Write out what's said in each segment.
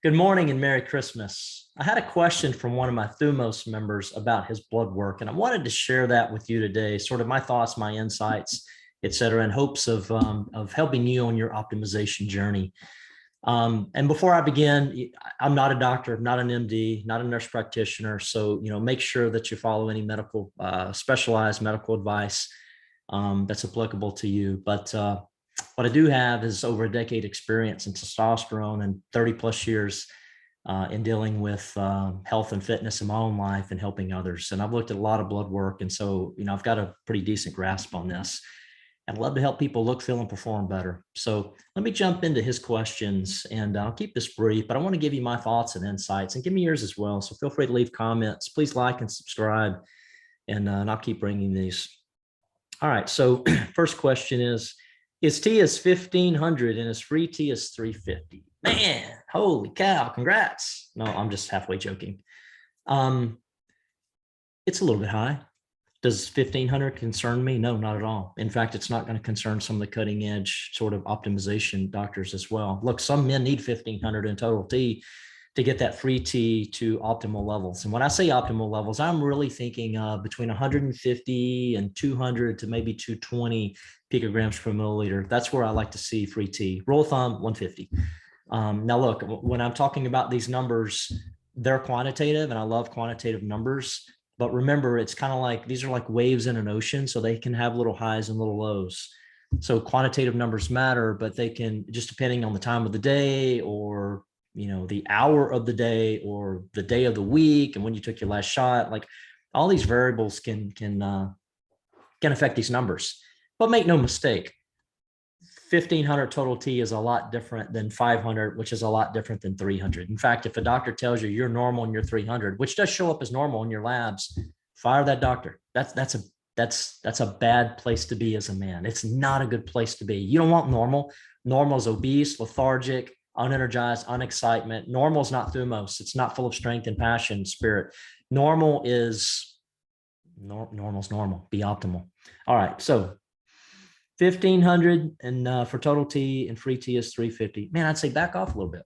Good morning and Merry Christmas. I had a question from one of my Thumos members about his blood work, and I wanted to share that with you today, sort of my thoughts, my insights, et cetera, in hopes of helping you on your optimization journey. And before I begin, I'm not a doctor, not an MD, not a nurse practitioner. So, make sure that you follow any medical, specialized medical advice that's applicable to you. But what I do have is over a decade experience in testosterone and 30 plus years in dealing with health and fitness in my own life and helping others. And I've looked at a lot of blood work. And so, I've got a pretty decent grasp on this. I'd love to help people look, feel, and perform better. So let me jump into his questions, and I'll keep this brief, but I want to give you my thoughts and insights, and give me yours as well. So feel free to leave comments. Please like and subscribe, and I'll keep bringing these. All right, so first question is T is 1500 and his free T is 350. Man, holy cow, congrats. No, I'm just halfway joking. It's a little bit high. Does 1500 concern me? No, not at all. In fact, it's not going to concern some of the cutting edge sort of optimization doctors as well. Look, some men need 1500 in total T to get that free T to optimal levels. And when I say optimal levels, I'm really thinking between 150 and 200 to maybe 220 picograms per milliliter. That's where I like to see free T. Rule of thumb, 150. Now, look, when I'm talking about these numbers, they're quantitative, and I love quantitative numbers. But remember, it's kind of like these are like waves in an ocean, so they can have little highs and little lows. So quantitative numbers matter, but they can, just depending on the time of the day, or the hour of the day, or the day of the week, and when you took your last shot, like all these variables can affect these numbers. But make no mistake, 1500 total T is a lot different than 500, which is a lot different than 300. In fact, if a doctor tells you you're normal and you're 300, which does show up as normal in your labs, fire that doctor. That's a bad place to be as a man. It's not a good place to be. You don't want normal. Normal is obese, lethargic, unenergized, unexcitement. Normal is not Thumos. It's not full of strength and passion, spirit. Normal is normal. Be optimal. All right. So 1500 and for total T, and free T is 350. Man, I'd say back off a little bit.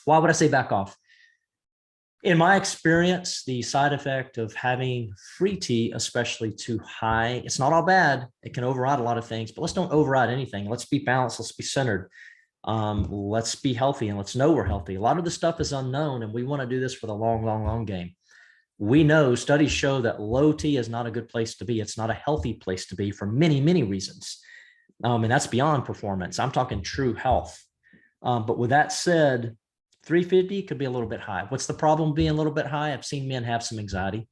Why would I say back off? In my experience, the side effect of having free T, especially too high, it's not all bad. It can override a lot of things, but let's don't override anything. Let's be balanced. Let's be centered. Let's be healthy, and let's know we're healthy. A lot of the stuff is unknown, and we want to do this for the long game. We know studies show that low T is not a good place to be. It's not a healthy place to be for many reasons. And that's beyond performance. I'm talking true health. But with that said, 350 could be a little bit high. What's the problem being a little bit high? I've seen men have some anxiety.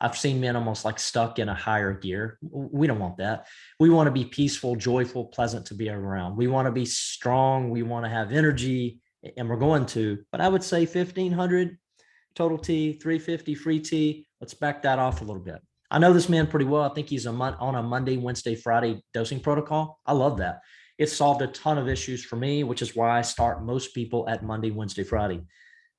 I've seen men almost like stuck in a higher gear. We don't want that. We want to be peaceful, joyful, pleasant to be around. We want to be strong. We want to have energy, and we're going to. But I would say 1500 total T, 350 free T. Let's back that off a little bit. I know this man pretty well. I think he's on a Monday, Wednesday, Friday dosing protocol. I love that. It's solved a ton of issues for me, which is why I start most people at Monday, Wednesday, Friday.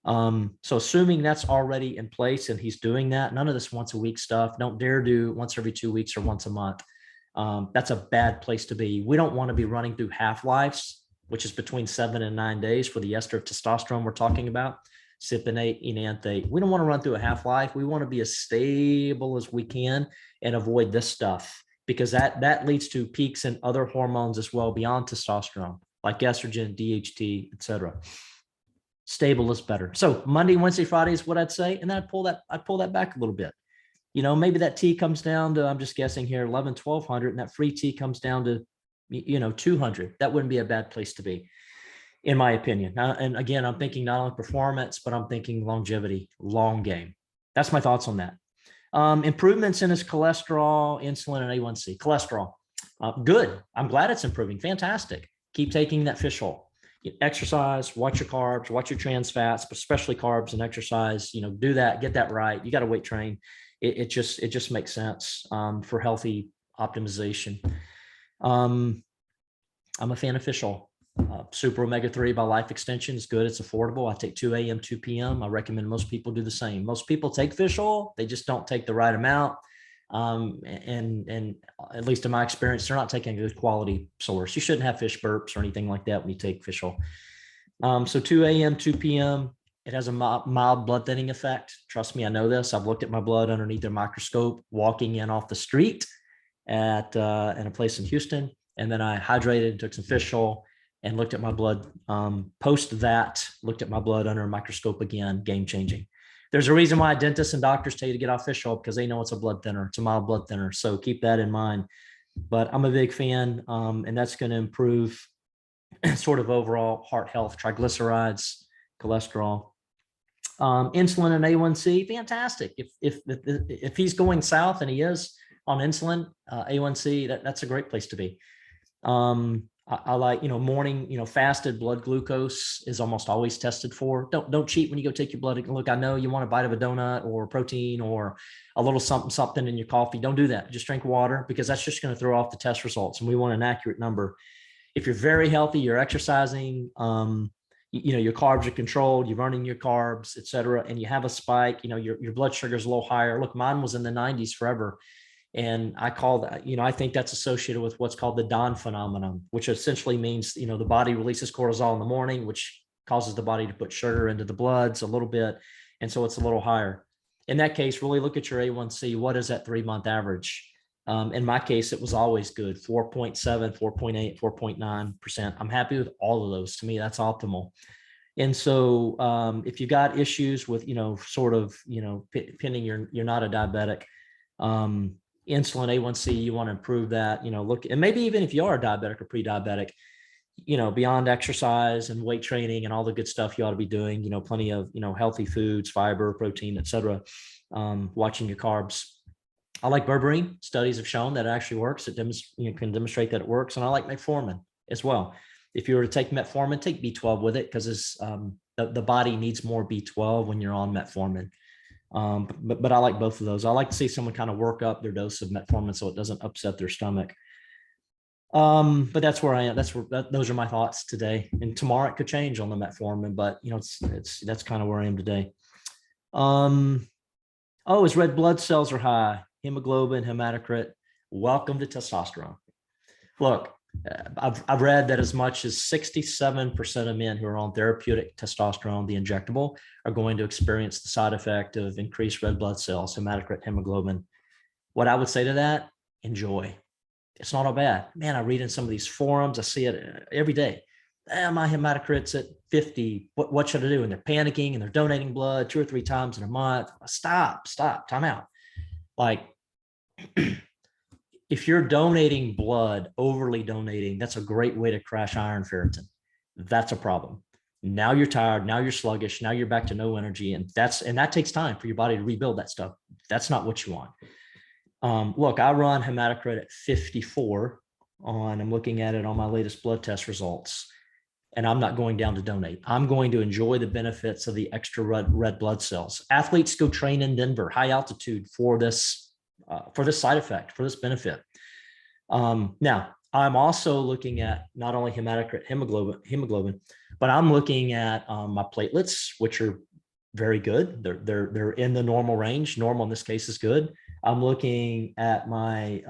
So assuming that's already in place and he's doing that, none of this once a week stuff. Don't dare do once every 2 weeks or once a month. That's a bad place to be. We don't want to be running through half-lives, which is between 7 and 9 days for the ester of testosterone we're talking about. Cypionate, enanthate. We don't want to run through a half-life. We want to be as stable as we can and avoid this stuff, because that leads to peaks in other hormones as well beyond testosterone, like estrogen, DHT, etc. Stable is better. So Monday, Wednesday, Friday is what I'd say, and then I'd pull that back a little bit. Maybe that T comes down to, I'm just guessing here, 1200, and that free T comes down to 200. That wouldn't be a bad place to be, in my opinion. And again, I'm thinking not only performance, but I'm thinking longevity, long game. That's my thoughts on that. Improvements in his cholesterol, insulin, and A1C. Cholesterol, good. I'm glad it's improving. Fantastic. Keep taking that fish oil. Exercise, watch your carbs, watch your trans fats, but especially carbs and exercise. Do that. Get that right. You got to weight train. It just makes sense for healthy optimization. I'm a fan of fish oil. Super omega-3 by Life Extension is good. It's affordable. I take 2 a.m., 2 p.m. I recommend most people do the same. Most people take fish oil. They just don't take the right amount. And at least in my experience, they're not taking a good quality source. You shouldn't have fish burps or anything like that when you take fish oil. So 2 a.m., 2 p.m., it has a mild blood thinning effect. Trust me, I know this. I've looked at my blood underneath their microscope walking in off the street at in a place in Houston. And then I hydrated, took some fish oil, and looked at my blood. Post that, looked at my blood under a microscope again, game changing. There's a reason why dentists and doctors tell you to get off fish oil, because they know it's a blood thinner. It's a mild blood thinner. So keep that in mind. But I'm a big fan, and that's going to improve sort of overall heart health, triglycerides, cholesterol, insulin and A1C. Fantastic. If he's going south, and he is on insulin, A1C, that's a great place to be. I like, morning, fasted blood glucose is almost always tested for. Don't cheat when you go take your blood. Look, I know you want a bite of a donut or protein or a little something in your coffee. Don't do that. Just drink water, because that's just going to throw off the test results. And we want an accurate number. If you're very healthy, you're exercising, your carbs are controlled, you're running your carbs, et cetera, and you have a spike, your blood sugar is a little higher. Look, mine was in the 90s forever. And I call that, I think that's associated with what's called the dawn phenomenon, which essentially means, the body releases cortisol in the morning, which causes the body to put sugar into the bloods a little bit. And so it's a little higher. In that case, really look at your A1C. What is that 3-month average? In my case, it was always good, 4.7, 4.8, 4.9%. I'm happy with all of those. To me, that's optimal. And so if you've got issues with, pinning you're not a diabetic, insulin, A1C, you want to improve that, look, and maybe even if you are a diabetic or pre-diabetic, beyond exercise and weight training and all the good stuff you ought to be doing, plenty of, healthy foods, fiber, protein, et cetera, watching your carbs. I like berberine. Studies have shown that it actually works. It can demonstrate that it works. And I like metformin as well. If you were to take metformin, take B12 with it, because the body needs more B12 when you're on metformin. But I like both of those. I like to see someone kind of work up their dose of metformin so it doesn't upset their stomach. But that's where I am. Those are my thoughts today. And tomorrow it could change on the metformin, but that's kind of where I am today. His red blood cells are high. Hemoglobin, hematocrit. Welcome to testosterone. Look, I've read that as much as 67% of men who are on therapeutic testosterone, the injectable, are going to experience the side effect of increased red blood cells, hematocrit, hemoglobin. What I would say to that, enjoy. It's not all bad. Man, I read in some of these forums, I see it every day. My hematocrit's at 50. What should I do? And they're panicking and they're donating blood 2 or 3 times in a month. Stop, time out. Like, if you're donating blood, overly donating, that's a great way to crash iron ferritin. That's a problem. Now you're tired. Now you're sluggish. Now you're back to no energy. And that takes time for your body to rebuild that stuff. That's not what you want. Look, I run hematocrit at 54 I'm looking at it on my latest blood test results, and I'm not going down to donate. I'm going to enjoy the benefits of the extra red blood cells. Athletes go train in Denver, high altitude, for this side effect, for this benefit. Now, I'm also looking at not only hematocrit, hemoglobin, but I'm looking at my platelets, which are very good. They're in the normal range. Normal in this case is good. I'm looking at my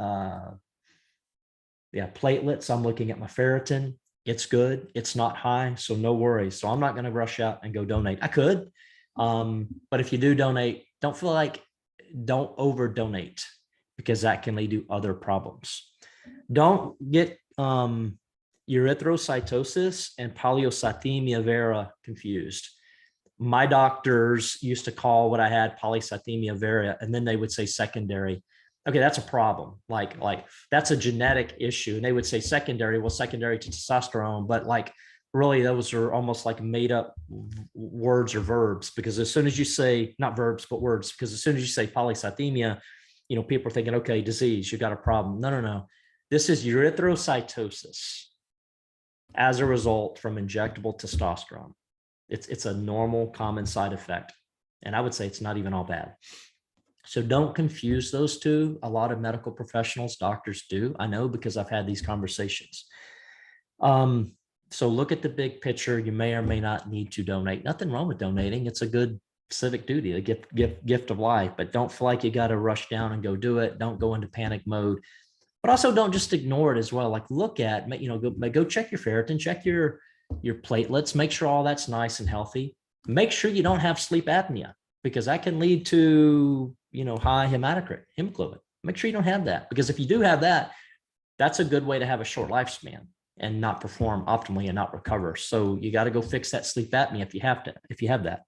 platelets. I'm looking at my ferritin. It's good. It's not high, so no worries. So I'm not going to rush out and go donate. I could, but if you do donate, don't over donate, because that can lead to other problems. Don't get erythrocytosis and polycythemia vera confused. My doctors used to call what I had polycythemia vera, and then they would say secondary. Okay, that's a problem. Like that's a genetic issue. And they would say secondary, well, secondary to testosterone, but really those are almost like made up words or verbs, because as soon as you say, not verbs, but words, because as soon as you say polycythemia, people are thinking, okay, disease, you got a problem. No. This is erythrocytosis as a result from injectable testosterone. It's a normal, common side effect. And I would say it's not even all bad. So don't confuse those two. A lot of medical professionals, doctors do. I know, because I've had these conversations. So look at the big picture. You may or may not need to donate. Nothing wrong with donating. It's a good civic duty, a gift of life, but don't feel like you got to rush down and go do it. Don't go into panic mode, but also don't just ignore it as well. Like, look at, go check your ferritin, check your your platelets, make sure all that's nice and healthy. Make sure you don't have sleep apnea, because that can lead to, high hemoglobin. Make sure you don't have that, because if you do have that, that's a good way to have a short lifespan and not perform optimally and not recover. So you got to go fix that sleep apnea if you have that.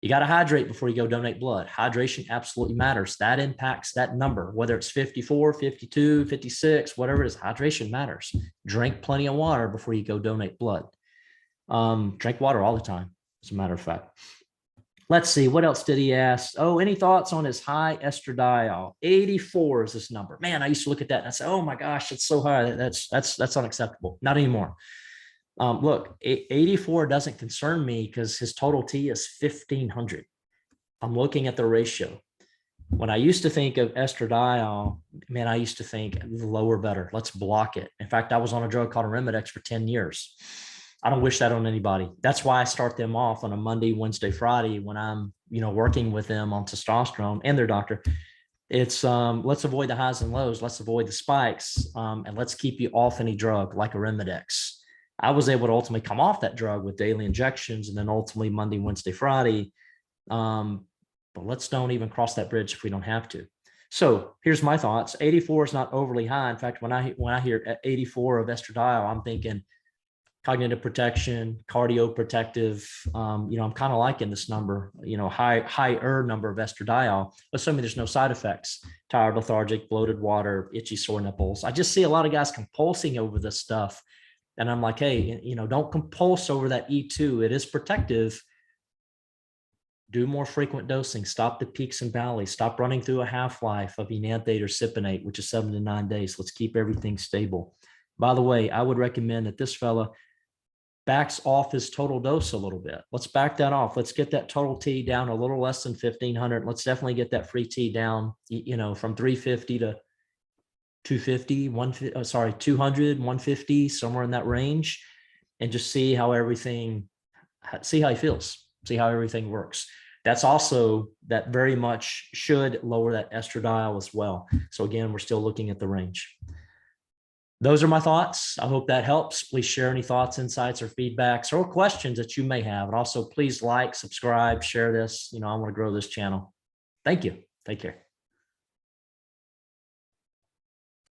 You got to hydrate before you go donate blood. Hydration absolutely matters. That impacts that number, whether it's 54, 52, 56, whatever it is, hydration matters. Drink plenty of water before you go donate blood. Drink water all the time, as a matter of fact. Let's see, what else did he ask? Oh, any thoughts on his high estradiol? 84 is this number. Man, I used to look at that and I say, oh my gosh, it's so high. That's unacceptable. Not anymore. Look, 84 doesn't concern me because his total T is 1500. I'm looking at the ratio. When I used to think of estradiol, man, I used to think the lower better. Let's block it. In fact, I was on a drug called Arimidex for 10 years. I don't wish that on anybody. That's why I start them off on a Monday, Wednesday, Friday when I'm, working with them on testosterone and their doctor. It's let's avoid the highs and lows. Let's avoid the spikes, and let's keep you off any drug like Arimidex. I was able to ultimately come off that drug with daily injections, and then ultimately Monday, Wednesday, Friday. But let's don't even cross that bridge if we don't have to. So here's my thoughts. 84 is not overly high. In fact, when I hear 84 of estradiol, I'm thinking cognitive protection, cardioprotective. I'm kind of liking this number, higher number of estradiol, assuming there's no side effects, tired, lethargic, bloated water, itchy, sore nipples. I just see a lot of guys compulsing over this stuff. And I'm like, hey, don't compulse over that E2. It is protective. Do more frequent dosing. Stop the peaks and valleys. Stop running through a half-life of enanthate or cypionate, which is 7 to 9 days. Let's keep everything stable. By the way, I would recommend that this fella backs off his total dose a little bit. Let's back that off. Let's get that total T down a little less than 1500. Let's definitely get that free T down, from 350 to 250, 200, 150, somewhere in that range, and just see how he feels, see how everything works. That's also, that very much should lower that estradiol as well. So again, we're still looking at the range. Those are my thoughts. I hope that helps. Please share any thoughts, insights, or feedbacks or questions that you may have. And also please like, subscribe, share this. I want to grow this channel. Thank you. Take care.